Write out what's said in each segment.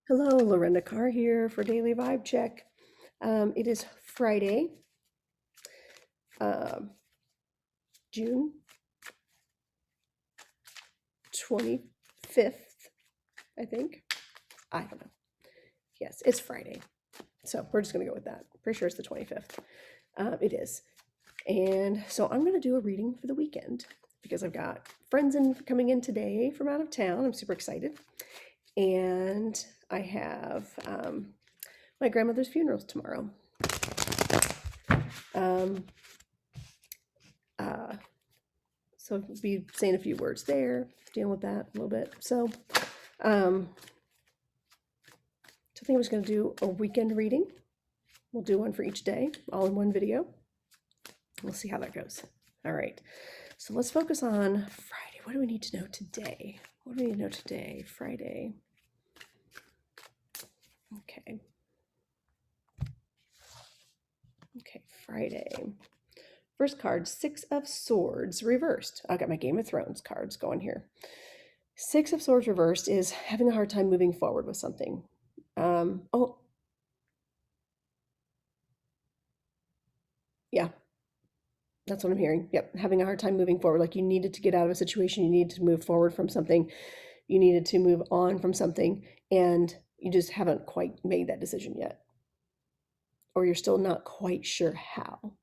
Hello, Lorinda Carr here for Daily Vibe Check. It is Friday, um, June 25th, I think. I don't know. Yes, it's Friday. So we're just going to go with that. Pretty sure it's the 25th. It is. And so I'm going to do a reading for the weekend because I've got friends coming in today from out of town. I'm super excited. And I have my grandmother's funeral tomorrow. Um, uh, So I'll be saying a few words there, dealing with that a little bit. Um, so I think I was going to do a weekend reading. We'll do one for each day, all in one video. We'll see how that goes. All right. So let's focus on Friday. What do we need to know today? What do we need to know today? Friday. Okay. Okay, Friday. First card, Six of Swords reversed. I got my Game of Thrones cards going here. Six of Swords reversed is having a hard time moving forward with something. Oh, yeah, that's what I'm hearing. Yep, having a hard time moving forward. Like you needed to get out of a situation, you needed to move forward from something, you needed to move on from something, and you just haven't quite made that decision yet. Or you're still not quite sure how.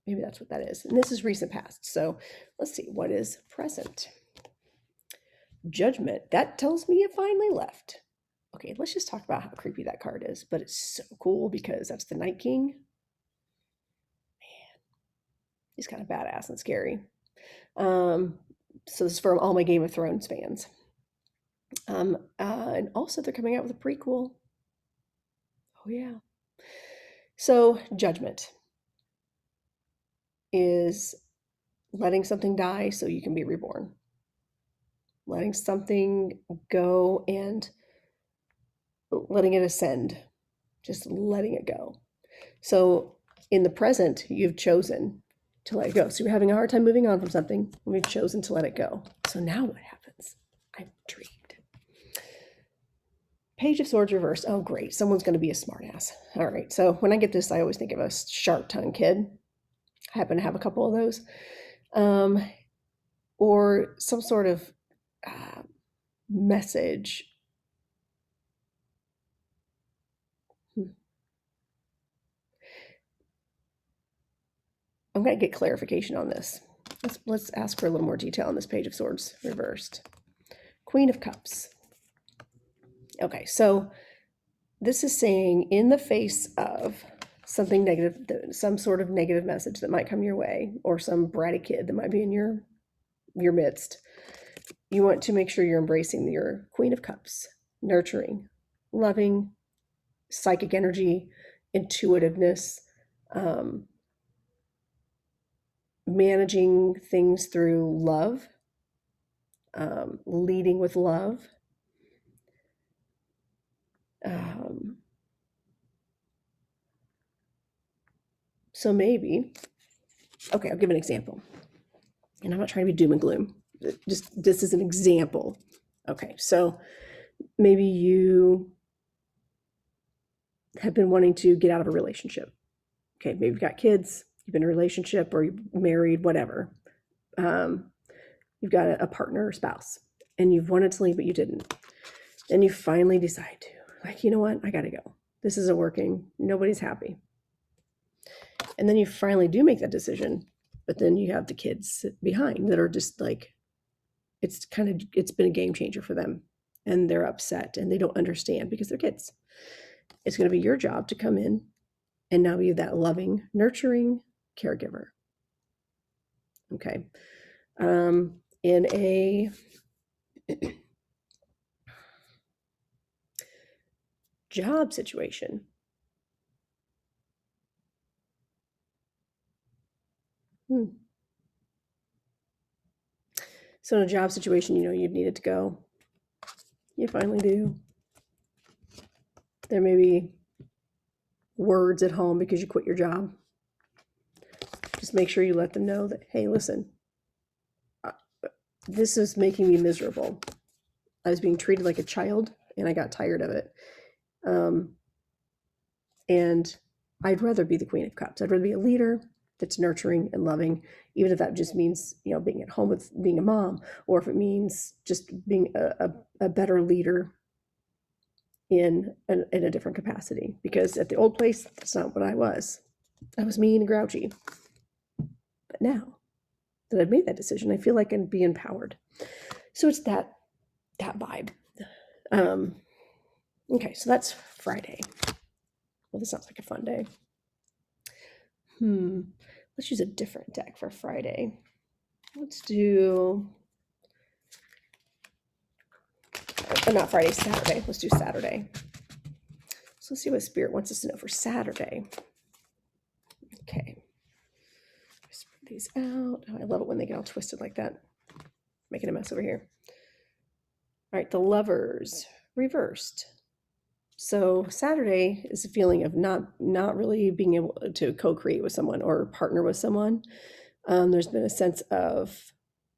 Maybe that's what that is. And this is recent past. So let's see, what is present? Judgment. That tells me it finally left. Okay, let's just talk about how creepy that card is. But it's so cool because that's the Night King. Man, he's kind of badass and scary. So this is from all my Game of Thrones fans. And also they're coming out with a prequel. Oh yeah. So Judgment is letting something die so you can be reborn. Letting something go and letting it ascend. Just letting it go. So in the present, you've chosen to let it go. So you're having a hard time moving on from something, and we've chosen to let it go. So now what happens? I'm intrigued. Page of Swords reversed. Oh, great. Someone's going to be a smartass. All right. So when I get this, I always think of a sharp tongued kid. I happen to have a couple of those. Or some sort of message. I'm going to get clarification on this. Let's ask for a little more detail on this Page of Swords reversed. Queen of Cups. Okay, so this is saying in the face of something negative, some sort of negative message that might come your way, or some bratty kid that might be in your midst, you want to make sure you're embracing your Queen of Cups, nurturing, loving, psychic energy, intuitiveness, managing things through love, leading with love. So maybe, okay, I'll give an example. And I'm not trying to be doom and gloom. Just this is an example. Okay, so maybe you have been wanting to get out of a relationship. Okay, maybe you've got kids, you've been in a relationship, or you're married, whatever. You've got a partner or spouse, and you've wanted to leave, but you didn't. And you finally decide to, like, you know what? I got to go. This isn't working. Nobody's happy. And then you finally do make that decision, but then you have the kids behind that are just like, it's been a game changer for them, and they're upset and they don't understand because they're kids. It's going to be your job to come in and now be that loving, nurturing caregiver. Okay. In a job situation, so in a job situation, you know you needed to go. You finally do. There may be words at home because you quit your job. Just make sure you let them know that, hey, listen, this is making me miserable. I was being treated like a child and I got tired of it. And I'd rather be the Queen of Cups. I'd rather be a leader that's nurturing and loving, even if that just means, being at home with being a mom, or if it means just being a better leader in a different capacity. Because at the old place, that's not what I was. I was mean and grouchy. But now that I've made that decision, I feel like I can be empowered. So it's that vibe. Okay, so that's Friday. Well, this sounds like a fun day. Let's use a different deck for Friday. Let's do, not Friday, Saturday. Let's do Saturday. So let's see what Spirit wants us to know for Saturday. Okay. Spread these out. Oh, I love it when they get all twisted like that. Making a mess over here. All right, the Lovers reversed. So Saturday is a feeling of not really being able to co-create with someone or partner with someone. There's been a sense of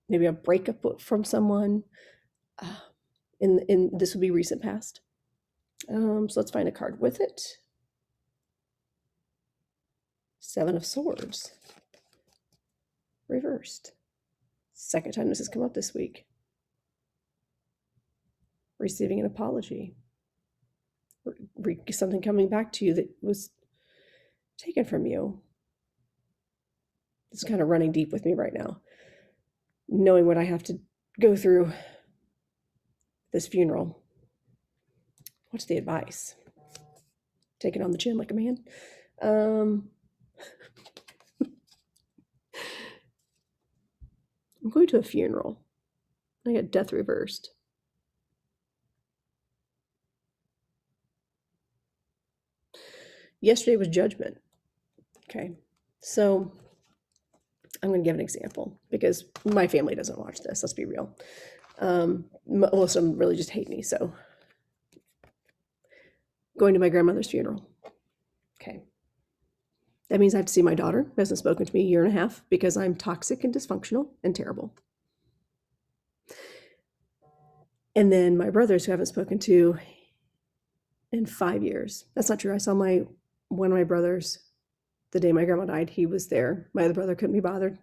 maybe a breakup from someone. In this would be recent past. So let's find a card with it. Seven of Swords. Reversed. Second time this has come up this week. Receiving an apology. Something coming back to you that was taken from you. It's kind of running deep with me right now. Knowing what I have to go through this funeral. What's the advice? Take it on the chin like a man. I'm going to a funeral. I got death reversed. Yesterday was judgment. Okay, so I'm going to give an example because my family doesn't watch this. Let's be real. Most of them really just hate me. So going to my grandmother's funeral. Okay. That means I have to see my daughter, who hasn't spoken to me a year and a half because I'm toxic and dysfunctional and terrible. And then my brothers, who I haven't spoken to in 5 years. That's not true. I saw one of my brothers the day my grandma died. He was there. My other brother couldn't be bothered.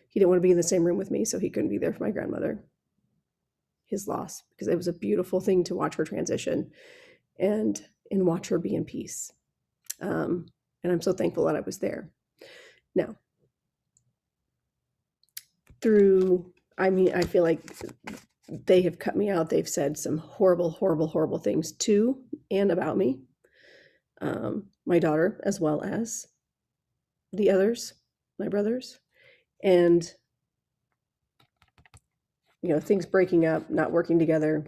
He didn't want to be in the same room with me, so he couldn't be there for my grandmother. His loss, because it was a beautiful thing to watch her transition and watch her be in peace. And I'm so thankful that I was there. Now, I feel like they have cut me out. They've said some horrible, horrible, horrible things to and about me. My daughter, as well as the others, my brothers. And, things breaking up, not working together,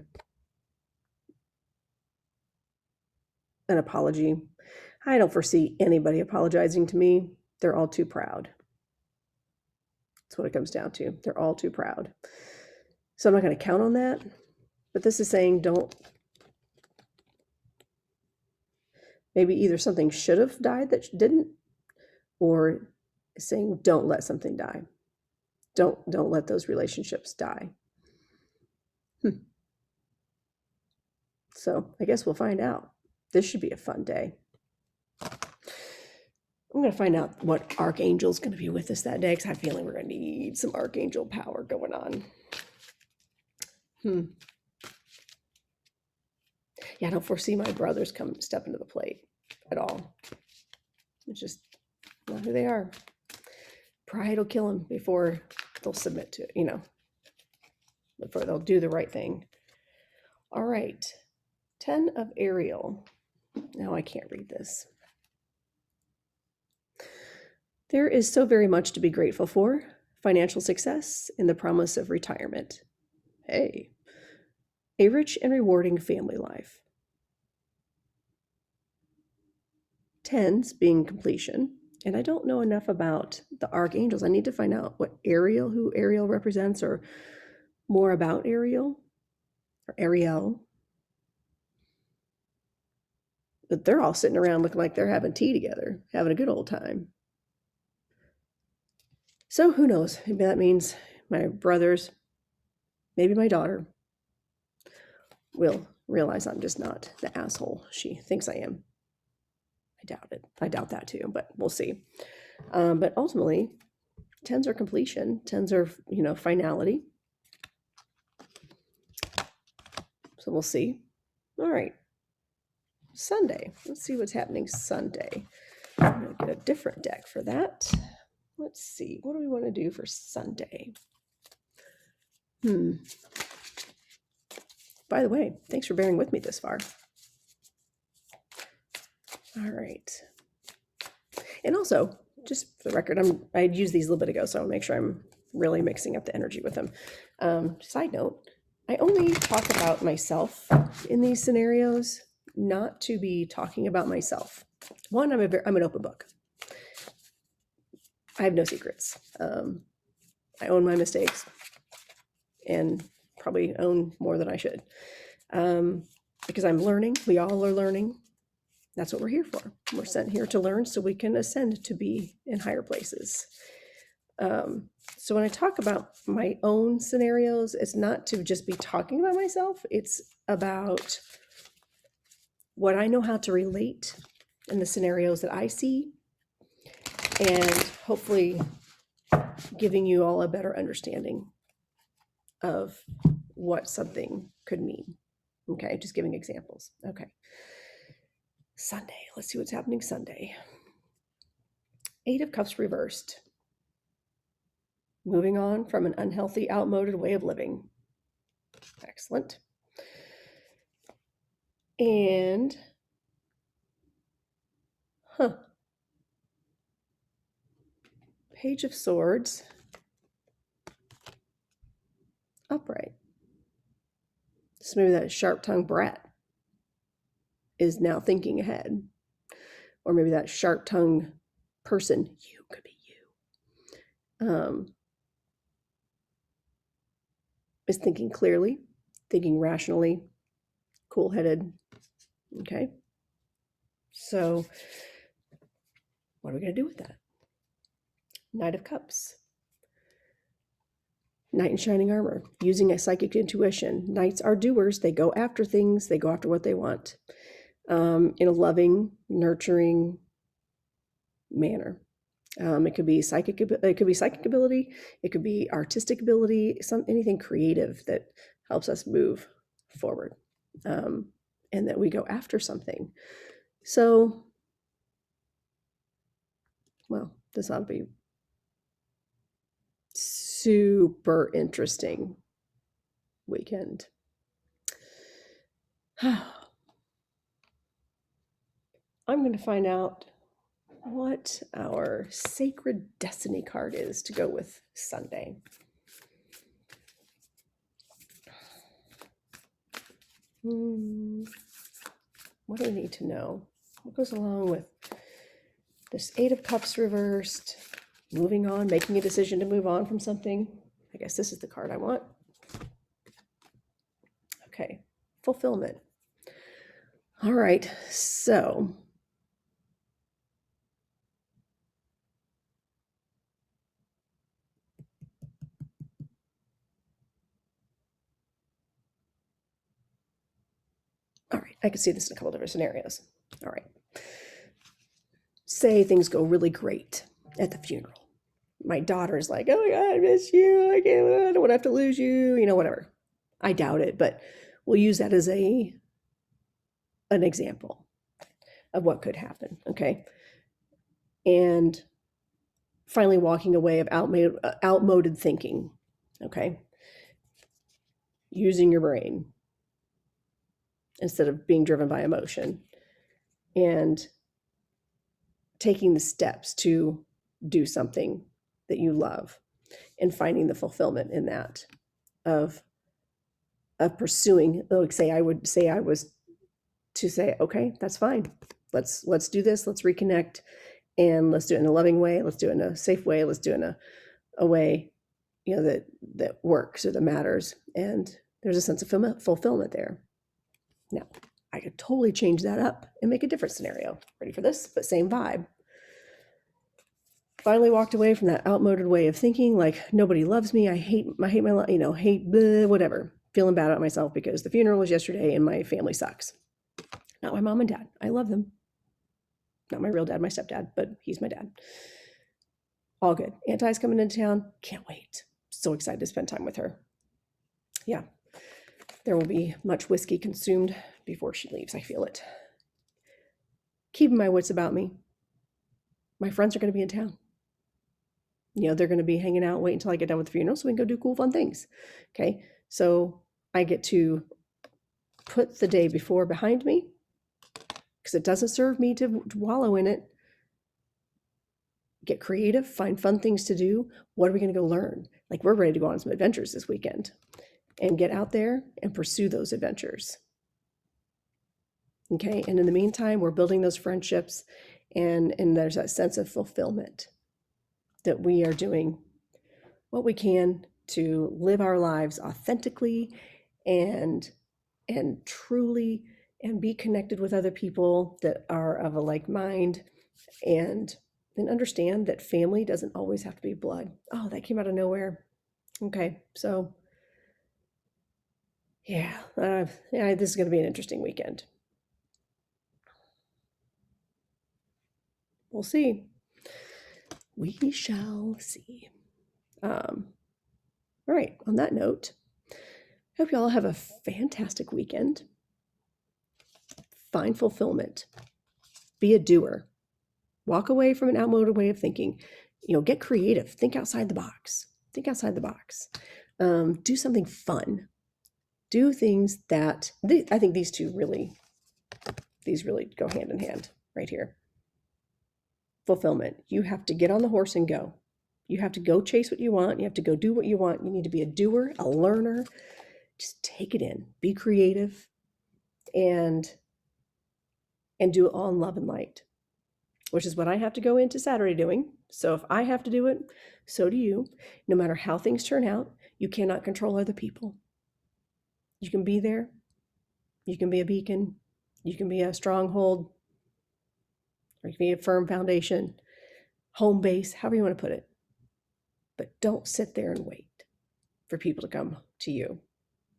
an apology. I don't foresee anybody apologizing to me. They're all too proud. That's what it comes down to. They're all too proud. So I'm not going to count on that. But this is saying maybe either something should have died that didn't, or saying don't let something die. Don't let those relationships die. So I guess we'll find out. This should be a fun day. I'm going to find out what Archangel's going to be with us that day, because I have a feeling we're going to need some Archangel power going on. Yeah, I don't foresee my brothers step into the plate at all. It's just not who they are. Pride will kill them before they'll submit to it, before they'll do the right thing. All right. 10 of Ariel. Now I can't read this. There is so very much to be grateful for. Financial success and the promise of retirement. Hey. A rich and rewarding family life. 10s being completion. And I don't know enough about the archangels. I need to find out who Ariel represents, or more about Ariel or Ariel. But they're all sitting around looking like they're having tea together, having a good old time. So who knows? Maybe that means my brothers, maybe my daughter, will realize I'm just not the asshole she thinks I am. I doubt it. I doubt that too, but we'll see. But ultimately, 10s are completion. 10s are, finality. So we'll see. All right. Sunday. Let's see what's happening Sunday. I'm going to get a different deck for that. Let's see. What do we want to do for Sunday? By the way, thanks for bearing with me this far. All right. And also, just for the record, I'd used these a little bit ago, so I'll make sure I'm really mixing up the energy with them. Side note, I only talk about myself in these scenarios, not to be talking about myself. One, I'm an open book. I have no secrets. I own my mistakes and probably own more than I should, because I'm learning. We all are learning. That's what we're here for. We're sent here to learn so we can ascend to be in higher places. So when I talk about my own scenarios, it's not to just be talking about myself. It's about what I know how to relate in the scenarios that I see, and hopefully giving you all a better understanding of what something could mean. Okay, just giving examples. Okay. Sunday, let's see what's happening Sunday. 8 of Cups reversed. Moving on from an unhealthy, outmoded way of living. Excellent. And, Page of Swords. Upright. So maybe that sharp-tongued brat is now thinking ahead. Or maybe that sharp-tongued person, you could be you, is thinking clearly, thinking rationally, cool-headed. Okay. So what are we going to do with that? Knight of Cups. Knight in shining armor, using a psychic intuition. Knights are doers. They go after things. They go after what they want, in a loving, nurturing manner. It could be psychic. It could be psychic ability. It could be artistic ability. Anything creative that helps us move forward, and that we go after something. So, well, this ought to be super interesting weekend. I'm going to find out what our Sacred Destiny card is to go with Sunday. What do we need to know? What goes along with this 8 of Cups reversed? Moving on, making a decision to move on from something. I guess this is the card I want. Okay, fulfillment. All right, so all right, I can see this in a couple different scenarios. All right. Say things go really great at the funeral. My daughter's like, oh my God, I miss you. I don't want to have to lose you, whatever. I doubt it, but we'll use that as an example of what could happen, okay? And finally walking away of outmoded thinking, okay? Using your brain instead of being driven by emotion, and taking the steps to do something that you love and finding the fulfillment in that of pursuing. Like I was to say, okay, that's fine. Let's do this. Let's reconnect, and let's do it in a loving way. Let's do it in a safe way. Let's do it in a way, that works or that matters. And there's a sense of fulfillment there. Now, I could totally change that up and make a different scenario. Ready for this? But same vibe. Finally walked away from that outmoded way of thinking, like nobody loves me. I hate my life, hate whatever. feeling bad about myself because the funeral was yesterday and my family sucks. Not my mom and dad. I love them. Not my real dad, my stepdad, but he's my dad. All good. Auntie's coming into town. Can't wait. So excited to spend time with her. Yeah. There will be much whiskey consumed before she leaves. I feel it. Keeping my wits about me. My friends are going to be in town. You know, they're going to be hanging out, wait until I get done with the funeral so we can go do cool, fun things. Okay. So I get to put the day before behind me because it doesn't serve me to wallow in it. Get creative, find fun things to do. What are we going to go learn? Like, we're ready to go on some adventures this weekend and get out there and pursue those adventures. Okay. And in the meantime, we're building those friendships, and there's that sense of fulfillment that we are doing what we can to live our lives authentically and truly, and be connected with other people that are of a like mind, and understand that family doesn't always have to be blood. Oh, that came out of nowhere. Okay, so yeah, this is going to be an interesting weekend. We'll see. We shall see. All right, on that note, I hope you all have a fantastic weekend. Find fulfillment. Be a doer. Walk away from an outmoded way of thinking. You know, get creative. Think outside the box. Think outside the box. Do something fun. Do things that I think these really go hand in hand right here. Fulfillment. You have to get on the horse and go. You have to go chase what you want. You have to go do what you want. You need to be a doer, a learner. Just take it in. Be creative, and do it all in love and light, which is what I have to go into Saturday doing. So if I have to do it, so do you. No matter how things turn out, you cannot control other people. You can be there. You can be a beacon. You can be a stronghold. Or you can be a firm foundation, home base, however you want to put it. But don't sit there and wait for people to come to you.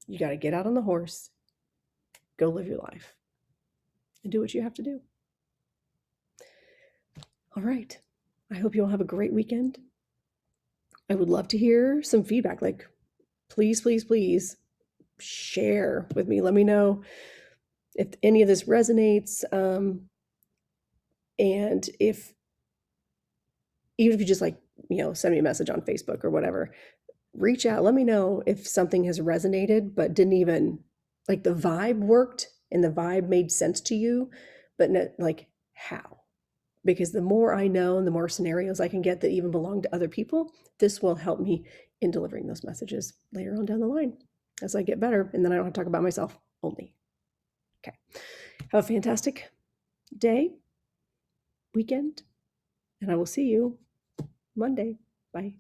You got to get out on the horse, go live your life, and do what you have to do. All right. I hope you all have a great weekend. I would love to hear some feedback. Like, please, please, please share with me. Let me know if any of this resonates. And if, even if you just like, send me a message on Facebook or whatever, reach out. Let me know if something has resonated, but didn't even, like, the vibe worked and the vibe made sense to you, but not, like, how? Because the more I know and the more scenarios I can get that even belong to other people, this will help me in delivering those messages later on down the line as I get better. And then I don't have to talk about myself only. Okay. Have a fantastic day, weekend, and I will see you Monday. Bye.